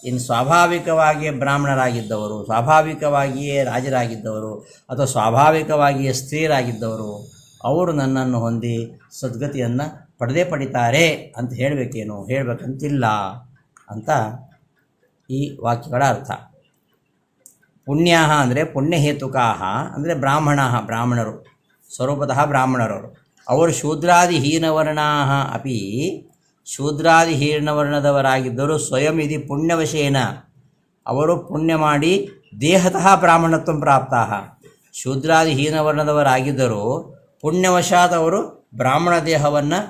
ಇನ್ನು ಸ್ವಾಭಾವಿಕವಾಗಿಯೇ ಬ್ರಾಹ್ಮಣರಾಗಿದ್ದವರು, ಸ್ವಾಭಾವಿಕವಾಗಿಯೇ ರಾಜರಾಗಿದ್ದವರು ಅಥವಾ ಸ್ವಾಭಾವಿಕವಾಗಿಯೇ ಸ್ತ್ರೀಯರಾಗಿದ್ದವರು ಅವರು ನನ್ನನ್ನು ಹೊಂದಿ ಸದ್ಗತಿಯನ್ನು ಪಡಿತಾರೆ ಅಂತ ಹೇಳಬೇಕಂತಿಲ್ಲ ಅಂತ ಈ ವಾಕ್ಯಗಳ ಅರ್ಥ. ಪುಣ್ಯಾಹ ಅಂದರೆ ಪುಣ್ಯಹೇತುಕಾಹ ಅಂದರೆ ಬ್ರಾಹ್ಮಣರು ಸ್ವರೂಪತಃ ಬ್ರಾಹ್ಮಣರವರು. ಅವರು ಶೂದ್ರಾದಿಹೀನವರ್ಣಾಹ ಅಪಿ ಶೂದ್ರಾದಿಹೀನವರ್ಣದವರಾಗಿದ್ದರು ಸ್ವಯಂ ಇದಿ ಪುಣ್ಯವಶೇನ ಅವರು ಪುಣ್ಯ ಮಾಡಿ ದೇಹತಃ ಬ್ರಾಹ್ಮಣತ್ವ ಪ್ರಾಪ್ತಾಹ. ಶೂದ್ರಾದಿಹೀನವರ್ಣದವರಾಗಿದ್ದರು ಪುಣ್ಯವಶಾತ್ ಅವರು ಬ್ರಾಹ್ಮಣ ದೇಹವನ್ನು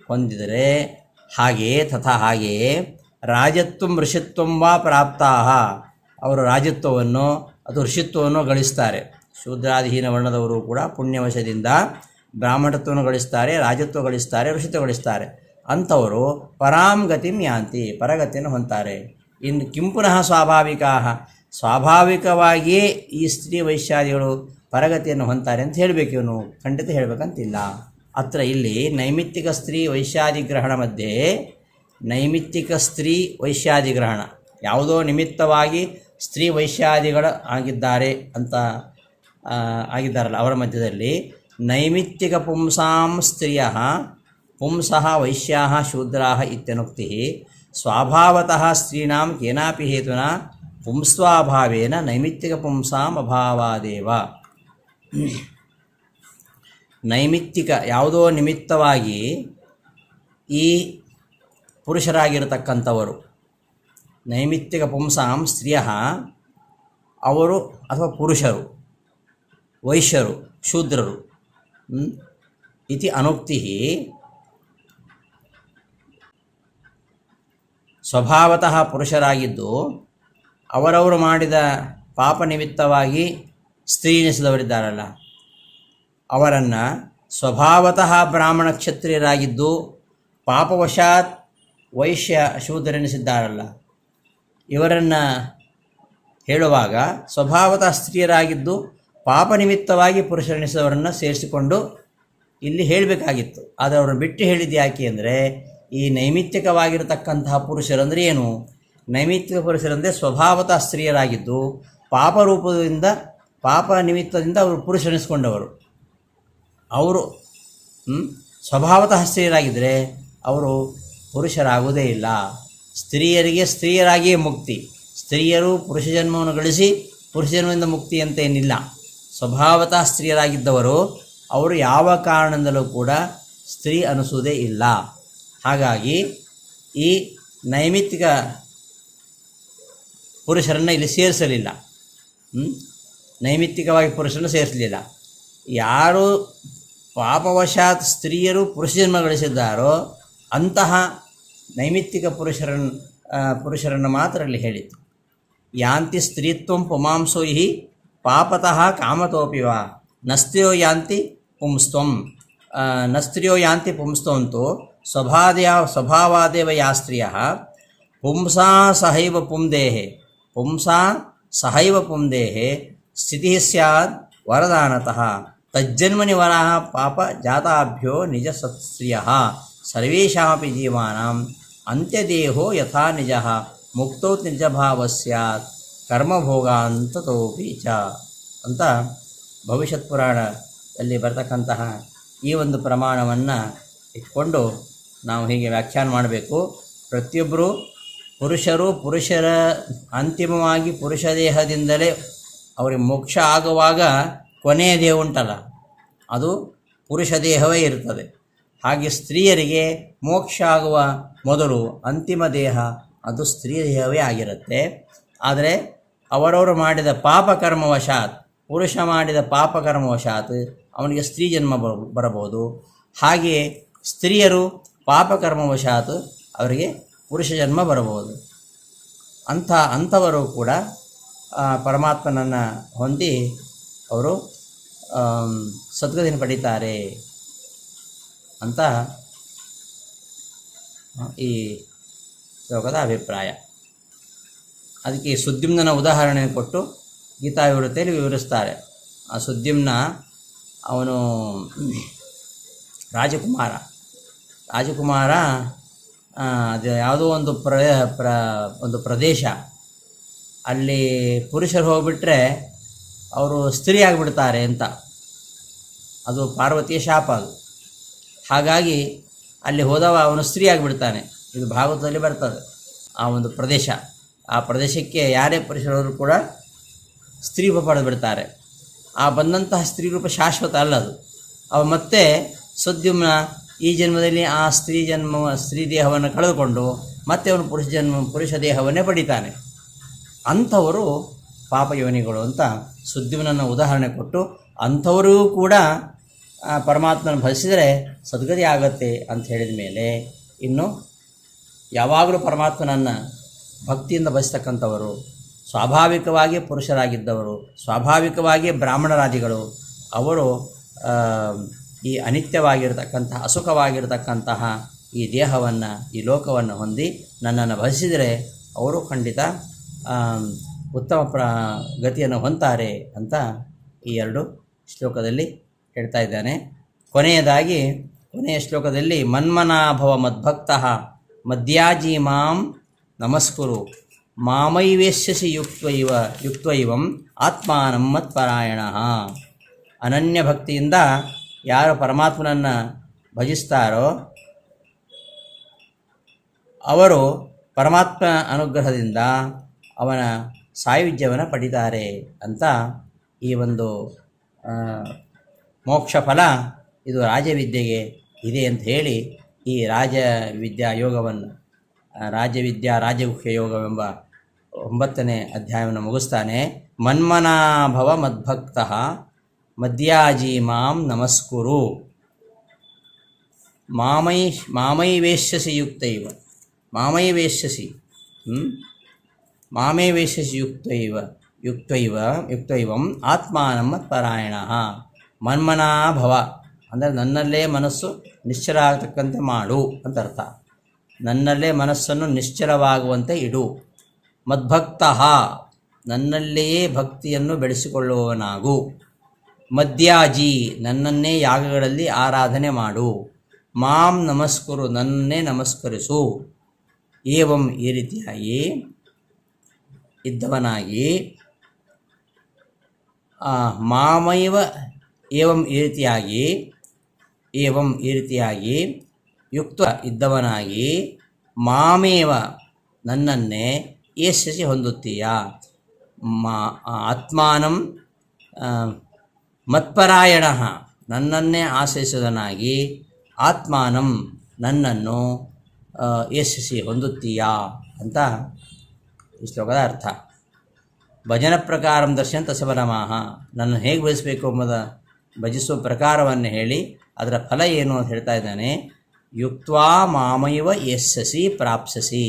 ಹೊಂದಿದರೆ ಹಾಗೆಯೇ ರಾಜತ್ವ ಋಷಿತ್ವಂ ವಾ ಪ್ರಾಪ್ತಾಹ ಅವರು ರಾಜತ್ವವನ್ನು ಅಥವಾ ಋಷಿತ್ವವನ್ನು ಗಳಿಸ್ತಾರೆ. ಶೂದ್ರಾದಿಹೀನ ವರ್ಣದವರು ಕೂಡ ಪುಣ್ಯವಶದಿಂದ ಬ್ರಾಹ್ಮಣತ್ವವನ್ನು ಗಳಿಸ್ತಾರೆ, ರಾಜತ್ವ ಗಳಿಸ್ತಾರೆ, ಋಷಿತ್ವ ಗಳಿಸ್ತಾರೆ. ಅಂಥವರು ಪರಾಂ ಗತಿಂ ಯಾಂತಿ ಪರಗತಿಯನ್ನು ಹೊಂತಾರೆ. ಇನ್ನು ಕಿಂಪುನಃ ಸ್ವಾಭಾವಿಕವಾಗಿಯೇ ಈ ಸ್ತ್ರೀ ವೈಶ್ಯಾದಿಗಳು ಪರಗತಿಯನ್ನು ಹೊಂತಾರೆ ಅಂತ ಹೇಳಬೇಕು. ಇವನು ಖಂಡಿತ ಹೇಳಬೇಕಂತಿಲ್ಲ. ಅತ್ರ ಇಲ್ಲಿ ನೈಮಿತ್ತಿಕ ಸ್ತ್ರೀ ವೈಶ್ಯಾದಿಗ್ರಹಣ ಮಧ್ಯೆ ನೈಮಿತ್ತಿಕ ಸ್ತ್ರೀ ವೈಶ್ಯಾದಿಗ್ರಹಣ ಯಾವುದೋ ನಿಮಿತ್ತವಾಗಿ ಸ್ತ್ರೀ ವೈಶ್ಯಾದಿಗಳು ಆಗಿದ್ದಾರಲ್ಲ ಅವರ ಮಧ್ಯದಲ್ಲಿ ನೈಮಿತ್ತಿಕ ಪುಂಸಾಂ ಸ್ತ್ರೀಯ ಪುಂಸಃ ವೈಶ್ಯಾಃ ಶೂದ್ರಾಃ ಇತ್ಯನುಕ್ತಿ ಸ್ವಭಾವತಃ ಸ್ತ್ರೀಣಾಂ ಕೇನಾಪಿ ಹೇತುನ ಪುಂಸ್ವಾಭಾವೇನ ನೈಮಿತ್ತಿಕ ಪುಂಸಾಂ ಅಭಾವಾದೇವ. ನೈಮಿತ್ತಿಕ ಯಾವುದೋ ನಿಮಿತ್ತವಾಗಿ ಈ ಪುರುಷರಾಗಿರತಕ್ಕಂಥವರು ನೈಮಿತ್ತಿಕ ಪುಂಸಾಂ ಸ್ತ್ರೀಯ ಅವರು ಅಥವಾ ಪುರುಷರು ವೈಶ್ಯರು ಶೂದ್ರರು ಇತಿ ಅನುಕ್ತಿ ಸ್ವಭಾವತಃ ಪುರುಷರಾಗಿದ್ದು ಅವರವರು ಮಾಡಿದ ಪಾಪ ನಿಮಿತ್ತವಾಗಿ ಸ್ತ್ರೀನಿಸಿದವರಿದ್ದಾರಲ್ಲ ಅವರನ್ನು ಸ್ವಭಾವತಃ ಬ್ರಾಹ್ಮಣ ಕ್ಷತ್ರಿಯರಾಗಿದ್ದು ಪಾಪವಶಾತ್ ವೈಶ್ಯ ಶೂದ್ರನೆನಿಸಿದ್ದಾರಲ್ಲ ಇವರನ್ನು ಹೇಳುವಾಗ ಸ್ವಭಾವತಃ ಸ್ತ್ರೀಯರಾಗಿದ್ದು ಪಾಪ ನಿಮಿತ್ತವಾಗಿ ಪುರುಷರೆನಿಸಿದವರನ್ನು ಸೇರಿಸಿಕೊಂಡು ಇಲ್ಲಿ ಹೇಳಬೇಕಾಗಿತ್ತು. ಆದರೆ ಅವ್ರನ್ನ ಬಿಟ್ಟು ಹೇಳಿದ್ದು ಯಾಕೆ ಅಂದರೆ, ಈ ನೈಮಿತ್ತಿಕವಾಗಿರತಕ್ಕಂತಹ ಪುರುಷರಂದರೆ ಏನು? ನೈಮಿತ್ತಿಕ ಪುರುಷರಂದರೆ ಸ್ವಭಾವತಃ ಸ್ತ್ರೀಯರಾಗಿದ್ದು ಪಾಪರೂಪದಿಂದ ಪಾಪ ನಿಮಿತ್ತದಿಂದ ಅವರು ಪುರುಷನಿಸ್ಕೊಂಡವರು. ಅವರು ಸ್ವಭಾವತಃ ಸ್ತ್ರೀಯರಾಗಿದ್ದರೆ ಅವರು ಪುರುಷರಾಗುವುದೇ ಇಲ್ಲ. ಸ್ತ್ರೀಯರಿಗೆ ಸ್ತ್ರೀಯರಾಗಿಯೇ ಮುಕ್ತಿ. ಸ್ತ್ರೀಯರು ಪುರುಷ ಜನ್ಮವನ್ನು ಗಳಿಸಿ ಪುರುಷ ಜನ್ಮದಿಂದ ಮುಕ್ತಿ ಅಂತ ಏನಿಲ್ಲ. ಸ್ವಭಾವತಃ ಸ್ತ್ರೀಯರಾಗಿದ್ದವರು ಅವರು ಯಾವ ಕಾರಣದಿಂದಲೂ ಕೂಡ ಸ್ತ್ರೀ ಅನಿಸುವುದೇ ಇಲ್ಲ. ಹಾಗಾಗಿ ಈ ನೈಮಿತ್ತಿಕ ಪುರುಷರನ್ನು ಇಲ್ಲಿ ಸೇರಿಸಲಿಲ್ಲ. ನೈಮಿತ್ತಿಕವಾಗಿ ಪುರುಷರನ್ನು ಸೇರಿಸಲಿಲ್ಲ. ಯಾರು ಪಾಪವಶಾತ್ ಸ್ತ್ರೀಯರು ಪುರುಷ ಜನ್ಮ ಗಳಿಸಿದ್ದಾರೋ ಅಂತಹ ನೈಮಿತ್ತಿಕ ಪುರುಷರನ್ನು ಮಾತ್ರ ಅಲ್ಲಿ ಹೇಳಿತು. ಯಾಂತಿ ಸ್ತ್ರೀತ್ವಂ ಪುಮಾಂಸೋ ಹಿ ಪಾಪತಃ ಕಾಮತೋಪಿ ವಾ ನಸ್ತ್ರಿಯೋ ಯಾಂತಿ ಪುಂಸ್ತ್ವಂ ನಸ್ತ್ರಿಯೋ ಯಾಂತಿ ಪುಂಸ್ತ್ವಂತು ಸ್ವಭಾವಾದೇವ ಯಾ ಸ್ತ್ರೀಯಃ ಪುಂಸಾ ಸಹೈವ ಪುಂದೇಹೆ ಸ್ಥಿತಿ ಸ್ಯಾದ್ ವರದಾನತಃ ತಜ್ಜನ್ಮನಿ ವರಃ ಪಾಪ ಜಾತಾಭ್ಯೋ ನಿಜ ಸತ್ಸ್ತ್ರಿಯಃ ಸರ್ವೇಷಾಮಪಿ ಜೀವಾನಾಂ ಅಂತ್ಯದೇಹೋ ಯಥಾ ನಿಜಃ ಮುಕ್ತೋ ನಿಜಭಾವ ಸ್ಯಾತ್ ಕರ್ಮಭೋಗಾಂತತೋಪಿ ಚ ಅಂತ ಭವಿಷ್ಯತ್ ಪುರಾಣದಲ್ಲಿ ಬರ್ತಕ್ಕಂತಹ ಈ ಒಂದು ಪ್ರಮಾಣವನ್ನು ಇಟ್ಕೊಂಡು ನಾವು ಹೀಗೆ ವ್ಯಾಖ್ಯಾನ ಮಾಡಬೇಕು. ಪ್ರತಿಯೊಬ್ಬರು ಪುರುಷರ ಅಂತಿಮವಾಗಿ ಪುರುಷ ದೇಹದಿಂದಲೇ ಅವರಿಗೆ ಮೋಕ್ಷ ಆಗುವಾಗ ಕೊನೆಯ ದೇಹ ಉಂಟಲ್ಲ, ಅದು ಪುರುಷ ದೇಹವೇ ಇರ್ತದೆ. ಹಾಗೆ ಸ್ತ್ರೀಯರಿಗೆ ಮೋಕ್ಷ ಆಗುವ ಮೊದಲು ಅಂತಿಮ ದೇಹ ಅದು ಸ್ತ್ರೀ ದೇಹವೇ ಆಗಿರುತ್ತೆ. ಆದರೆ ಅವರವರು ಮಾಡಿದ ಪಾಪಕರ್ಮವಶಾತ್, ಪುರುಷ ಮಾಡಿದ ಪಾಪಕರ್ಮವಶಾತ್ ಅವನಿಗೆ ಸ್ತ್ರೀ ಜನ್ಮ ಬರಬಹುದು. ಹಾಗೆಯೇ ಸ್ತ್ರೀಯರು ಪಾಪಕರ್ಮವಶಾತ್ ಅವರಿಗೆ ಪುರುಷ ಜನ್ಮ ಬರಬಹುದು. ಅಂಥವರು ಕೂಡ ಪರಮಾತ್ಮನನ್ನು ಹೊಂದಿ ಅವರು ಸದ್ಗತಿಯನ್ನು ಪಡೀತಾರೆ ಅಂತ ಈ ಶ್ಲೋಕದ ಅಭಿಪ್ರಾಯ. ಅದಕ್ಕೆ ಸುದ್ಯುಮ್ನ ಉದಾಹರಣೆ ಕೊಟ್ಟು ಗೀತಾವಿವೃತ್ತಿಯಲ್ಲಿ ವಿವರಿಸ್ತಾರೆ. ಆ ಸುದ್ಯುಮ್ನ ಅವನು ರಾಜಕುಮಾರ ಅದು ಯಾವುದೋ ಒಂದು ಪ್ರದೇಶ, ಅಲ್ಲಿ ಪುರುಷರು ಹೋಗಿಬಿಟ್ರೆ ಅವರು ಸ್ತ್ರೀ ಆಗಿಬಿಡ್ತಾರೆ ಅಂತ, ಅದು ಪಾರ್ವತಿಯ ಶಾಪ ಅದು. ಹಾಗಾಗಿ ಅಲ್ಲಿ ಹೋದವ ಅವನು ಸ್ತ್ರೀ ಆಗಿಬಿಡ್ತಾನೆ. ಇದು ಭಾಗವತದಲ್ಲಿ ಬರ್ತದೆ. ಆ ಒಂದು ಪ್ರದೇಶ, ಆ ಪ್ರದೇಶಕ್ಕೆ ಯಾರೇ ಪುರುಷರು ಕೂಡ ಸ್ತ್ರೀ ರೂಪ ಪಡೆದುಬಿಡ್ತಾರೆ. ಆ ಬಂದಂತಹ ಸ್ತ್ರೀ ರೂಪ ಶಾಶ್ವತ ಅಲ್ಲದು. ಅವ ಮತ್ತೆ ಸುದ್ಯುಮ್ನ ಈ ಜನ್ಮದಲ್ಲಿ ಆ ಸ್ತ್ರೀ ದೇಹವನ್ನು ಕಳೆದುಕೊಂಡು ಮತ್ತೆ ಅವನು ಪುರುಷ ದೇಹವನ್ನೇ ಪಡಿತಾನೆ. ಅಂಥವರು ಪಾಪಯೋನಿಗಳು ಅಂತ ಸುದ್ಯುಮ್ನನ್ನು ಉದಾಹರಣೆ ಕೊಟ್ಟು, ಅಂಥವರಿಗೂ ಕೂಡ ಪರಮಾತ್ಮನ ಭಜಿಸಿದರೆ ಸದ್ಗತಿ ಆಗತ್ತೆ ಅಂತ ಹೇಳಿದ ಮೇಲೆ, ಇನ್ನು ಯಾವಾಗಲೂ ಪರಮಾತ್ಮನನ್ನು ಭಕ್ತಿಯಿಂದ ಭಜಿಸ್ತಕ್ಕಂಥವರು, ಸ್ವಾಭಾವಿಕವಾಗಿ ಪುರುಷರಾಗಿದ್ದವರು, ಸ್ವಾಭಾವಿಕವಾಗಿ ಬ್ರಾಹ್ಮಣರಾದಿಗಳು, ಅವರು ಈ ಅನಿತ್ಯವಾಗಿರತಕ್ಕಂತಹ ಅಸುಖವಾಗಿರತಕ್ಕಂತಹ ಈ ದೇಹವನ್ನು, ಈ ಲೋಕವನ್ನು ಹೊಂದಿ ನನ್ನನ್ನು ಭಜಿಸಿದರೆ ಅವರು ಖಂಡಿತ ಉತ್ತಮ ಗತಿಯನ್ನು ಹೊಂತಾರೆ ಅಂತ ಈ ಎರಡು ಶ್ಲೋಕದಲ್ಲಿ ಹೇಳ್ತಾ ಇದ್ದಾನೆ. ಕೊನೆಯ ಶ್ಲೋಕದಲ್ಲಿ ಮನ್ಮನಾಭವ ಮದ್ಭಕ್ತಃ ಮದ್ಯಾಜಿ ಮಾಂ ನಮಸ್ಕುರು ಮಾಮೈವೇಶ್ಯಸಿ ಯುಕ್ತೈವಂ ಆತ್ಮಾನಂ ಮತ್ಪರಾಯಣಃ. ಅನನ್ಯ ಭಕ್ತಿಯಿಂದ ಯಾರು ಪರಮಾತ್ಮನನ್ನು ಭಜಿಸ್ತಾರೋ ಅವರು ಪರಮಾತ್ಮ ಅನುಗ್ರಹದಿಂದ ಅವನ ಸಾಯುಜ್ಯವನ್ನು ಪಡಿತಾರೆ ಅಂತ ಈ ಒಂದು ಮೋಕ್ಷ ಫಲ ಇದು ರಾಜವಿದ್ಯೆಗೆ ಇದೆ ಅಂತ ಹೇಳಿ ಈ ರಾಜವಿದ್ಯಾ ಯೋಗವನ್ನು, ರಾಜಗುಹ್ಯ ಯೋಗವೆಂಬ 9ನೇ ಅಧ್ಯಾಯವನ್ನು ಮುಗಿಸ್ತಾನೆ. ಮನ್ಮನಾಭವ ಮದ್ಭಕ್ತಃ ಮದ್ಯಾಜಿ ಮಾಂ ನಮಸ್ಕುರು ಮಾಮೈವೇಶ್ಯಸಿ ಯುಕ್ತೈವಂ ಆತ್ಮಾನಂ ಮತ್ಪರಾಯಣಃ. ಮನ್ಮನಾಭವ ಅಂದರೆ ನನ್ನಲ್ಲೇ ಮನಸ್ಸು ನಿಶ್ಚಲ ಆಗತಕ್ಕಂತೆ ಮಾಡು ಅಂತ ಅರ್ಥ. ನನ್ನಲ್ಲೇ ಮನಸ್ಸನ್ನು ನಿಶ್ಚಲವಾಗುವಂತೆ ಇಡು. ಮದ್ಭಕ್ತಃ ನನ್ನಲ್ಲಿಯೇ ಭಕ್ತಿಯನ್ನು ಬೆಳೆಸಿಕೊಳ್ಳುವವನಾಗು. ಮದ್ಯಾಜಿ ನನ್ನನ್ನೇ ಯಾಗಗಳಲ್ಲಿ ಆರಾಧನೆ ಮಾಡು, ಮಾಂ ನಮಸ್ಕುರು ನನ್ನನ್ನೇ ನಮಸ್ಕರಿಸು, ಏವಂ ಈ ರೀತಿಯಾಗಿ ಇದ್ದವನಾಗಿ, ಮಾಮೈವ ಏವಂ ಈ ರೀತಿಯಾಗಿ ಯುಕ್ತ ಇದ್ದವನಾಗಿ, ಮಾಮೇವ ನನ್ನನ್ನೇ ಯಶಸ್ಸಿ ಹೊಂದುತ್ತೀಯ, ಆತ್ಮಾನಂ ಮತ್ಪರಾಯಣ ನನ್ನನ್ನೇ ಆಶ್ರಯಿಸುವುದನಾಗಿ, ಆತ್ಮಾನಂ ನನ್ನನ್ನು ಯಶಸ್ಸಿ ಹೊಂದುತ್ತೀಯಾ ಅಂತ ಈ ಶ್ಲೋಕದ ಅರ್ಥ. ಭಜನ ಪ್ರಕಾರಂ ದರ್ಶನ ತಸಬಲಮಾಹ, ನನ್ನ ಹೇಗೆ ಭಜಿಸಬೇಕು ಎಂಬುದ ಭಜಿಸುವ ಪ್ರಕಾರವನ್ನು ಹೇಳಿ ಅದರ ಫಲ ಏನು ಅಂತ ಹೇಳ್ತಾ ಇದ್ದಾನೆ. ಯುಕ್ತ್ವಾ ಮಾಮೈವ ಯಸ್ಸಸಿ ಪ್ರಾಪ್ಸಸಿ,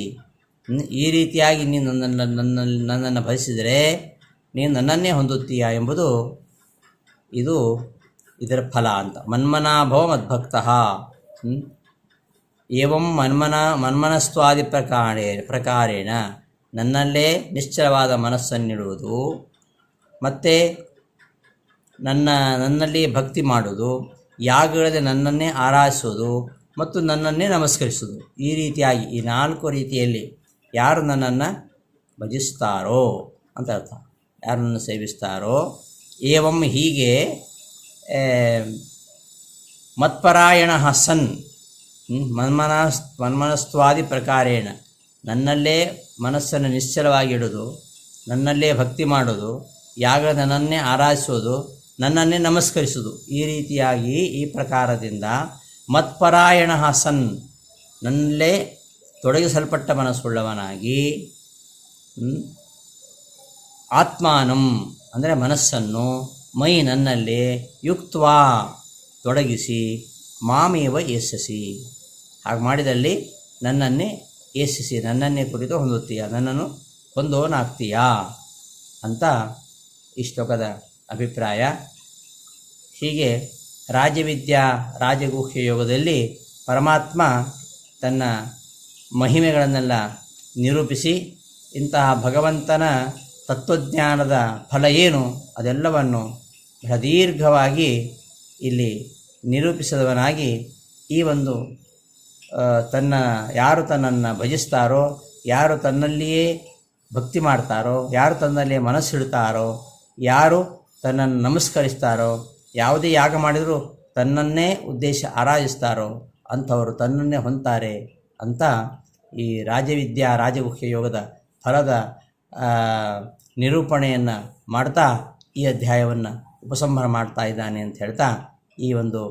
ಈ ರೀತಿಯಾಗಿ ನೀನು ನನ್ನನ್ನು ಭಜಿಸಿದರೆ ನೀನು ನನ್ನನ್ನೇ ಹೊಂದುತ್ತೀಯ ಎಂಬುದು ಇದರ ಫಲ ಅಂತ. ಮನ್ಮನಾಭವ ಮದ್ಭಕ್ತಃ, ಏವಂ ಮನ್ಮನಸ್ತ್ವಾದಿ ಪ್ರಕಾರೇಣ ನನ್ನಲ್ಲೇ ನಿಶ್ಚಲವಾದ ಮನಸ್ಸನ್ನಿಡುವುದು, ಮತ್ತು ನನ್ನಲ್ಲಿ ಭಕ್ತಿ ಮಾಡುವುದು, ಯಾಗಗಳಲ್ಲಿ ನನ್ನನ್ನೇ ಆರಾಧಿಸುವುದು ಮತ್ತು ನನ್ನನ್ನೇ ನಮಸ್ಕರಿಸುವುದು, ಈ ರೀತಿಯಾಗಿ ಈ 4 ರೀತಿಯಲ್ಲಿ ಯಾರು ನನ್ನನ್ನು ಭಜಿಸ್ತಾರೋ ಅಂತ ಅರ್ಥ, ಯಾರು ನನ್ನನ್ನು ಸೇವಿಸ್ತಾರೋ, ಏವಂ ಹೀಗೆ ಮತ್ಪರಾಯಣ ಸನ್ ಮನ್ಮನಸ್ತ್ವಾದಿ ಪ್ರಕಾರೇಣ ನನ್ನಲ್ಲೇ ಮನಸ್ಸನ್ನು ನಿಶ್ಚಲವಾಗಿಡುವುದು, ನನ್ನಲ್ಲೇ ಭಕ್ತಿ ಮಾಡೋದು, ಯಾಗ ನನ್ನನ್ನೇ ಆರಾಧಿಸೋದು, ನನ್ನನ್ನೇ ನಮಸ್ಕರಿಸೋದು, ಈ ರೀತಿಯಾಗಿ ಈ ಪ್ರಕಾರದಿಂದ ಮತ್ಪರಾಯಣ ಸನ್ ನನ್ನಲ್ಲೇ ತೊಡಗಿಸಲ್ಪಟ್ಟ ಮನಸ್ಸುಳ್ಳವನಾಗಿ, ಆತ್ಮಾನಂ ಅಂದರೆ ಮನಸ್ಸನ್ನು, ಮೈ ನನ್ನಲ್ಲಿ, ಯುಕ್ತ್ವಾ ತೊಡಗಿಸಿ, ಮಾಮೇವ ಯಶಸ್ಸಿ ಹಾಗೆ ಮಾಡಿದಲ್ಲಿ ನನ್ನನ್ನೇ ಯಶಸ್ಸಿ ನನ್ನನ್ನೇ ಕುರಿತು ಹೊಂದುತ್ತೀಯ, ನನ್ನನ್ನು ಹೊಂದೋನಾಗ್ತೀಯಾ ಅಂತ ಈ ಶ್ಲೋಕದ ಅಭಿಪ್ರಾಯ. ಹೀಗೆ ರಾಜವಿದ್ಯಾ ರಾಜಗುಹ್ಯ ಯೋಗದಲ್ಲಿ ಪರಮಾತ್ಮ ತನ್ನ ಮಹಿಮೆಗಳನ್ನೆಲ್ಲ ನಿರೂಪಿಸಿ ಇಂತಹ ಭಗವಂತನ ತತ್ವಜ್ಞಾನದ ಫಲ ಏನು ಅದೆಲ್ಲವನ್ನು ದೀರ್ಘವಾಗಿ ಇಲ್ಲಿ ನಿರೂಪಿಸಿದವನಾಗಿ, ಈ ಒಂದು ಯಾರು ತನ್ನನ್ನು ಭಜಿಸ್ತಾರೋ, ಯಾರು ತನ್ನಲ್ಲಿಯೇ ಭಕ್ತಿ ಮಾಡ್ತಾರೋ, ಯಾರು ತನ್ನಲ್ಲಿಯೇ ಮನಸ್ಸಿಡ್ತಾರೋ, ಯಾರು ತನ್ನನ್ನು ನಮಸ್ಕರಿಸ್ತಾರೋ, ಯಾವುದೇ ಯಾಗ ಮಾಡಿದರೂ ತನ್ನನ್ನೇ ಉದ್ದೇಶ ಆರಾಧಿಸ್ತಾರೋ ಅಂಥವರು ತನ್ನನ್ನೇ ಹೊಂತಾರೆ ಅಂತ ಈ ರಾಜವಿದ್ಯಾ ರಾಜಗುಹ್ಯ ಯೋಗದ ಫಲದ ನಿರೂಪಣೆಯನ್ನು ಮಾಡ್ತಾ ಈ ಅಧ್ಯಾಯವನ್ನು ಉಪಸಂಹಾರ ಮಾಡ್ತಾ ಇದ್ದಾನೆ ಅಂತ ಹೇಳ್ತಾ ಈ ಒಂದು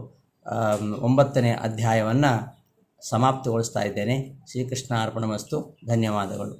9ನೇ ಅಧ್ಯಾಯವನ್ನು ಸಮಾಪ್ತಿಗೊಳಿಸ್ತಾ ಇದ್ದೇನೆ. ಶ್ರೀಕೃಷ್ಣ ಅರ್ಪಣಮಸ್ತು. ಧನ್ಯವಾದಗಳು.